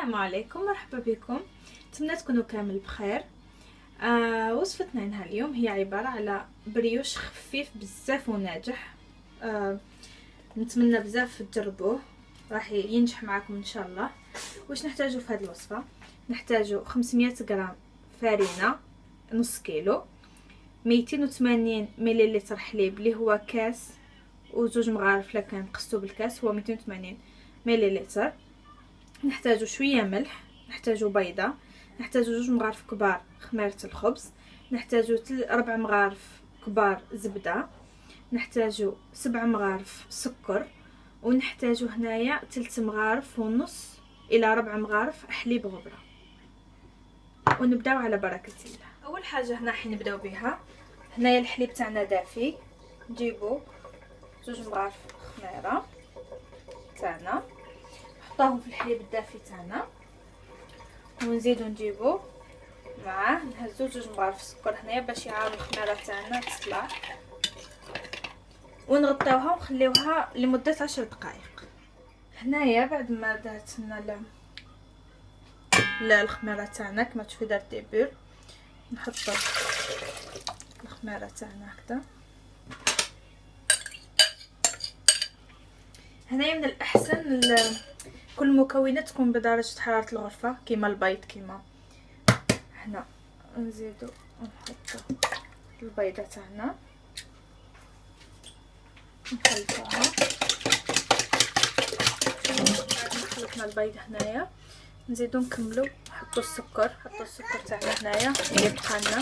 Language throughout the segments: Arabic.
السلام عليكم، مرحبا بكم. نتمنى تكونوا كامل بخير. وصفتنا لنا اليوم هي عبارة على بريوش خفيف بزاف وناجح. نتمنى بزاف تجربوه، راح ينجح معكم ان شاء الله. واش نحتاجو في هذه الوصفه؟ نحتاجو 500 غرام فرينه نص كيلو، 280 مليلتر حليب اللي هو كاس وزوج مغارف، لكن قستو بالكاس هو 280 مليلتر. نحتاجو شويه ملح، نحتاجو بيضه، نحتاجو 2 مغارف كبار خميره الخبز، نحتاجو 4 مغارف كبار زبده، نحتاجو 7 مغارف سكر، ونحتاجو هنايا 3 مغارف ونص الى 4 مغارف حليب غبره. ونبداو على بركه الله. اول حاجه هنا حين نبداو بها، هنايا الحليب تاعنا دافي، نجيبو 2 مغارف خميره تاعنا نحطوهم في الحليب الدافي تاعنا، ونزيدو نجيبو معاه نهزو 2 مغارف سكر هنايا باش يعاون الخميره تاعنا تطلع، ونغطيوها ونخليوها لمده 10 دقائق. هنايا بعد ما دات لنا الخميره تاعنا كما تشوفوا دارت ديبور، نحطو الخميره تاعنا هكذا. هنايا من الاحسن كل المكونات تكون بدرجه حراره الغرفه، كيما البيض كيما هنا. نزيدو نحطو البيضه تاعنا نخلطوها. بعد ما خلطنا البيض هنايا نزيدو نكملو نحطو السكر تاعنا هنايا اللي بقى لنا.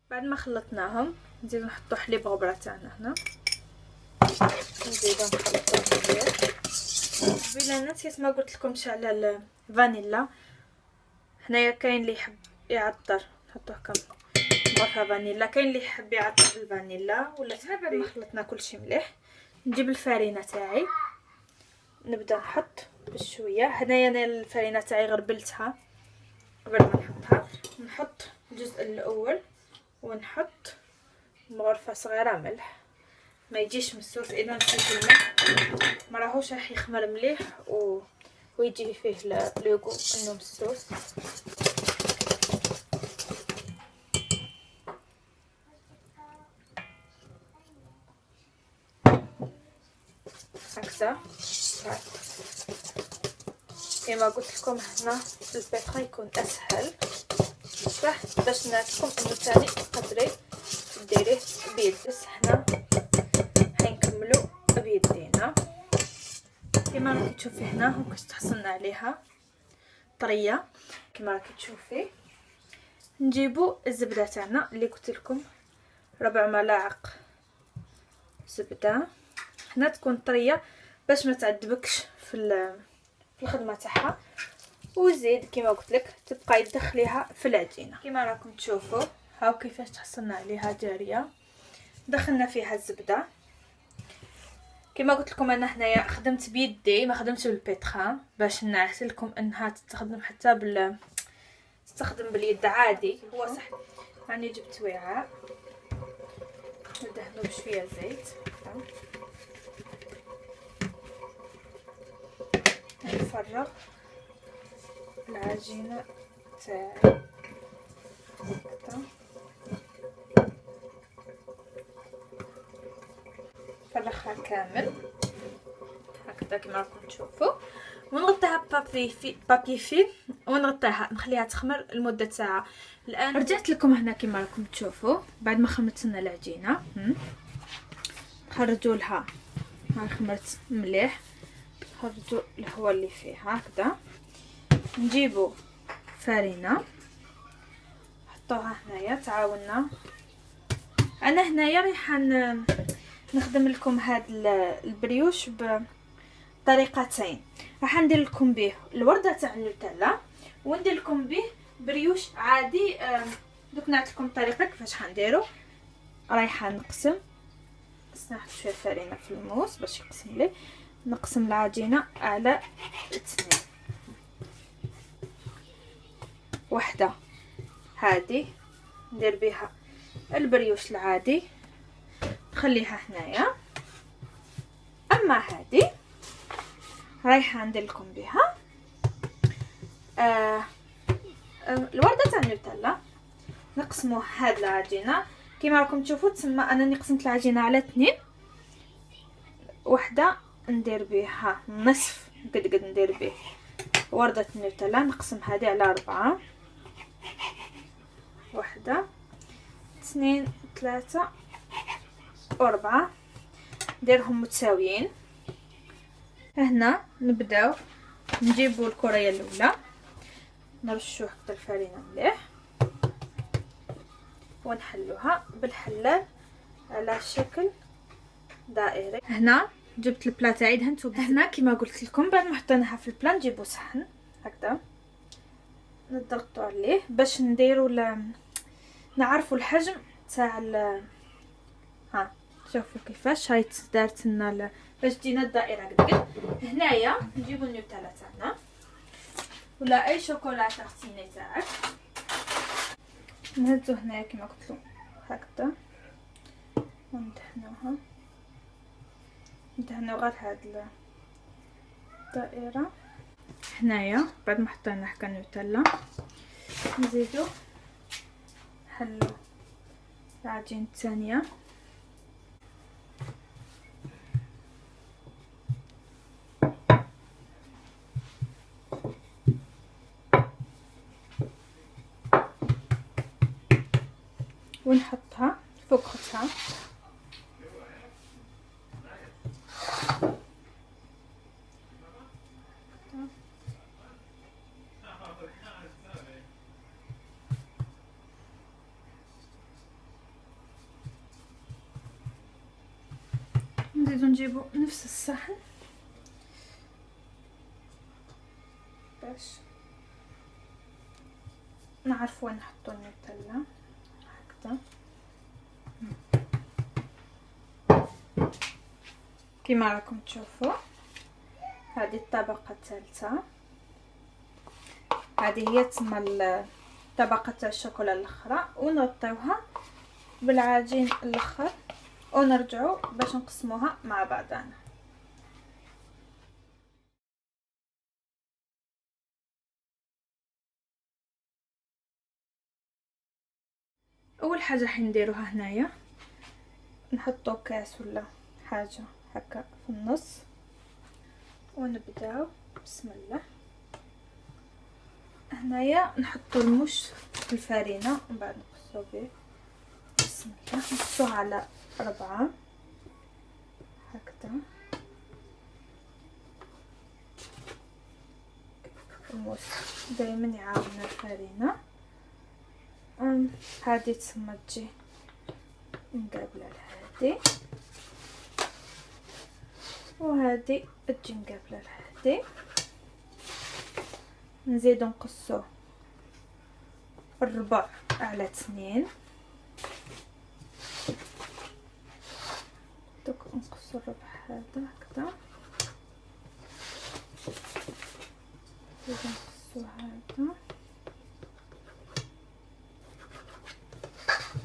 بعد ما خلطناهم نزيدو نحطو حليب غبره تاعنا هنا، نزيدو نخلطوه مليح. قبيله نسيت ما قلت لكمش على الفانيلا. هنايا كاين اللي يحب يعطر نحطوه كم غرفه فانيلا، كاين اللي يحب يعطر بالفانيلا ولا تحب. بعد ما خلطنا كلشي مليح نجيب الفرينه تاعي، نبدا نحط بشويه. هنايا انا الفرينه تاعي غربلتها قبل ما نحطها. نحط الجزء الاول ونحط غرفه صغيره ملح، ما يجيش مسوس. اذا نسيت الملح ما راهوش راح يخمر مليح ويجي فيه لوغو انه مسوس. هكذا كما قلت لكم هنا البيتخا يكون اسهل، صح؟ باش نعطيكم انه ثاني تقدري ديريه بيد. بس هنا حنكملو بيدينا كما راكي تشوفي هنا. هاكا تحصلنا عليها طريه كما راكي تشوفي. نجيبو الزبده تاعنا اللي قلت لكم 4 ملاعق زبده، هنا تكون طريه باش ما تعذبكش في الخدمه تاعها. وزيد كما قلت لك تبقاي تدخليها في العجينه كما راكم تشوفوا. هاو كيفاش تحصلنا عليها جاريه. دخلنا فيها الزبده كما قلت لكم. انا هنايا خدمت بيدي ما خدمتش بالبيتخان باش نعرف لكم انها تستخدم حتى تستخدم باليد عادي. هو صح راني جبت وعاء ندهنو بشويه زيت، نفرغ العجينه تاعي هكذا، نفرغها كامل هكذا كما راكم تشوفوا. ونغطيها بابي فيل ونغطيها نخليها تخمر لمده ساعه. الان رجعت لكم هنا كما راكم تشوفوا بعد ما خمرت لنا العجينه. خرجوا لها هاي خمرت مليح، خرجوا الهواء اللي فيها هكذا. نجيبوا فرينه نحطوها هنايا تعاوننا. انا هنايا رايحه نخدم لكم هاد البريوش بطريقتين. راح ندير لكم به الورده تاع النوتيلا وندير لكم به بريوش عادي. دوك نعطيكم لكم الطريقه كيفاش حنديرو. رايحه نقسم نحط شويه فرينه في الموس باش يقسم لي. نقسم العجينه على 2، وحده هادي ندير بها البريوش العادي نخليها هنايا. اما هادي رايحه ندير لكم بها الورده تاع النوتيلا. نقسموا هاد العجينه كيما راكم تشوفوا. تسمى انني قسمت العجينه على 2، وحده ندير بها نصف قد ندير به ورده النوتيلا. نقسم هذه على 4، 1 2 3 و4، نديرهم متساويين. هنا نبداو نجيبوا الكريه الاولى، نرشوا هكا الفرينه مليح ونحلوها بالحلال على شكل دائري. هنا جبت البلا تاعي دهنتو. هنا كما قلت لكم بعد ما حطيناها في البلا نجيبو صحن هكذا نضغطوا عليه باش نديروا نعرفوا الحجم تاع ها شوفوا كيفاش هاي دارت لنا باش تجينا الدائره قد. هنايا نجيبوا النوتيلا تاعنا ولا اي شوكولا تارتيني تاعك، نهزو هنايا كما قلت لكم هكذا وندهنوها. ندهنو غير هاد الدائره. هنايا بعد ما حطينا هكا النوتيلا نزيدو نحلو العجين الثانيه. ونحطها فوق اختها. نزيدو نجيبو نفس الصحن باش نعرفو وين نحطو النوتيلا هكذا. كما راكم تشوفوا هذه الطبقه الثالثه، هذه هي تسمى الطبقه تاع الشوكولا الاخرى، ونغطيوها بالعجين الاخر ونرجعوا باش نقسموها مع بعضنا. اول حاجه حنديروها هنايا نحطو كاس ولا حاجه هكا في النص ونبداو بسم الله. هنايا نحطو المش في الفرينه ومن بعد نقصو به بسم الله. نقصوها على 4 هكذا. الموس دائما يعاوننا الفرينه. هذه تسمى تجي مقابله لهذه، وهذه تجي مقابله لهذه. نزيدو نقصو الربع على 2. دوك نقصو الربع هذا هكذا. نقصو هذا.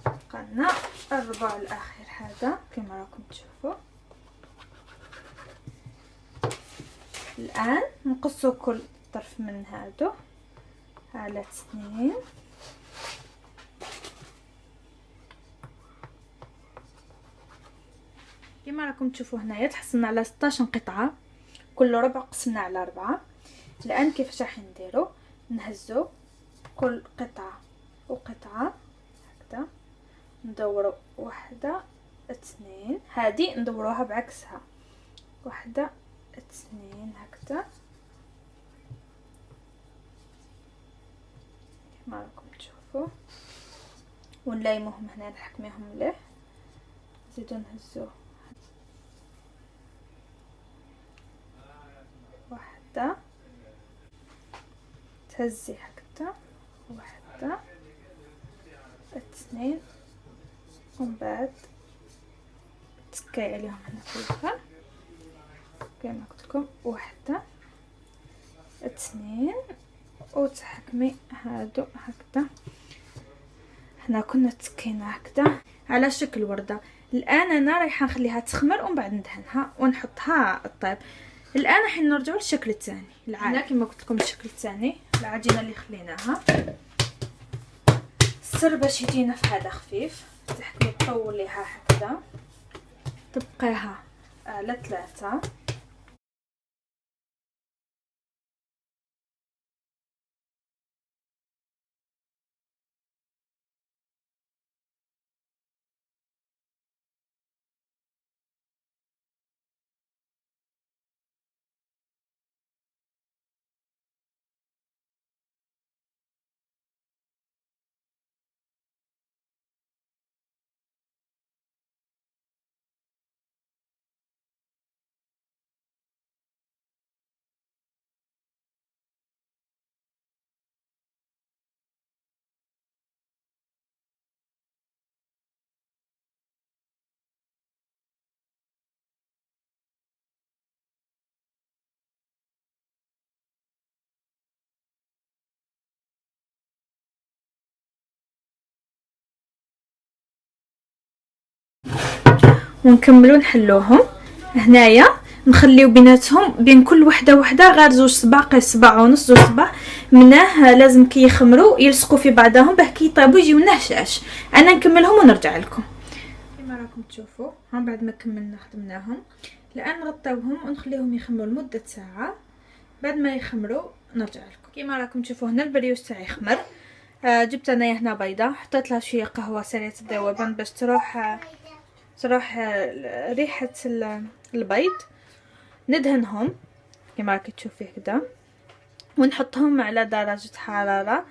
بقالنا الربع الاخير هذا كما راكم تشوفوا. الان نقصو كل طرف من هادو على 2. كما راكم تشوفوا هنايا تحصلنا على 16 قطعه، كل ربع قسمنا على 4. الان كيفاش راح نديرو؟ نهزو كل قطعه وقطعه هكذا، ندورو 1 2. هذه ندوروها بعكسها 1 2 هكذا كما راكم تشوفوا. ونلايموهم هنا نحكميهم مليح. نزيدو نهزو 1 تهزي هكذا 1 2 ومن بعد تسكاي عليهم هنا فوقها كما قلت لكم 1 2 وتحكمي هادو هكذا. هنا كنا تسكينا هكذا على شكل ورده. الان انا رايحه نخليها تخمر ومن بعد ندهنها ونحطها الطيب. الان حين نرجعوا للشكل الثاني العادي. كما قلت لكم الشكل الثاني العجينه اللي خليناها السر باش يجينا في هذا خفيف. تحكي تطوليها هكذا تبقيها على 3. ونكملوا نحلوهم هنايا. نخليو بيناتهم بين كل وحده غير 2 صباع، قيس 7 ونص 2 صباع. منه لازم كي يخمروا يلصقوا في بعضهم باه كي يطيبوا يجيونا هشاش. انا نكملهم ونرجع لكم. كما راكم تشوفوا هم بعد ما كملنا خدمناهم الان نغطيوهم ونخليهم يخمروا لمده ساعه. بعد ما يخمروا نرجع لكم. كما راكم تشوفوا هنا البريوش تاعي خمر. جبت انايا هنا بيضه، حطيت لها شويه قهوه سريعه الذوبان باش تروح ريحه البيض. ندهنهم كما راكي تشوفي هكذا ونحطهم على درجه حراره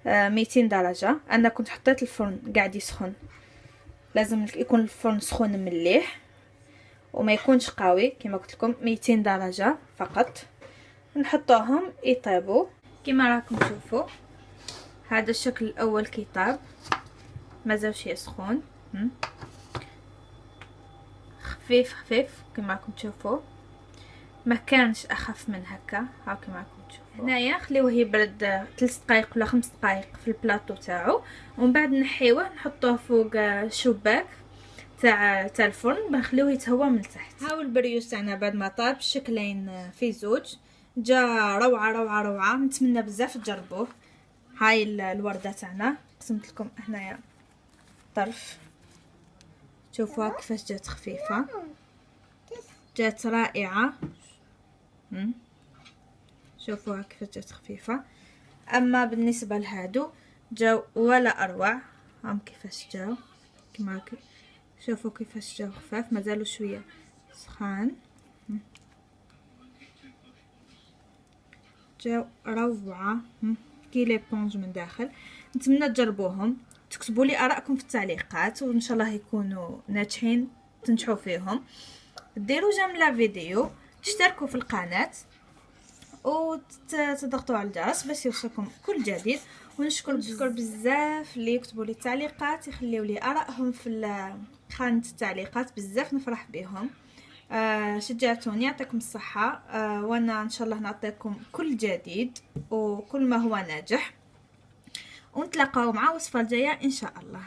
200 درجه. انا كنت حطيت الفرن قاعد يسخن، لازم يكون الفرن سخون مليح وما يكونش قوي. كما قلت لكم 200 درجه فقط. نحطوهم يطيبوا. كما راكم تشوفوا هذا الشكل الاول كي طاب مازالش يسخن، خفيف كما راكم تشوفوا، ما كانش اخف من هكا. ها كما راكم تشوفوا هنايا خليوه يبرد 3 دقائق ولا 5 دقائق في البلاطو تاعو، ومن بعد نحيوه نحطوه فوق الشباك تاع الفرن بنخليوه يتهوى من تحت. هاو البريوش تاعنا بعد ما طاب شكلين في زوج، جا روعه. نتمنى بزاف تجربوه. هاي الورده تاعنا قسمت لكم هنايا طرف، شوفوها كيفاش جات خفيفه، جات رائعه. شوفوها كيفاش جات خفيفه. اما بالنسبه لهادو جاو ولا اروع. هم كيفاش جاو كما شوفوا كيفاش جاو خفاف، مازالوا شويه سخان. جاو روعه كي لي بونج من داخل. نتمنى تجربوهم، تكتبوا لي ارائكم في التعليقات وان شاء الله يكونوا ناجحين تنجحوا فيهم. ديروا جيم لا فيديو، تشتركوا في القناه وتضغطوا على الجرس باش يوصلكم كل جديد. ونشكر بزاف اللي يكتبوا لي التعليقات، يخليوا لي ارائهم في خانه التعليقات، بزاف نفرح بهم. شجعتوني، يعطيكم الصحه. وانا ان شاء الله نعطيكم كل جديد وكل ما هو ناجح، ونتلاقاو مع وصفه جايه ان شاء الله.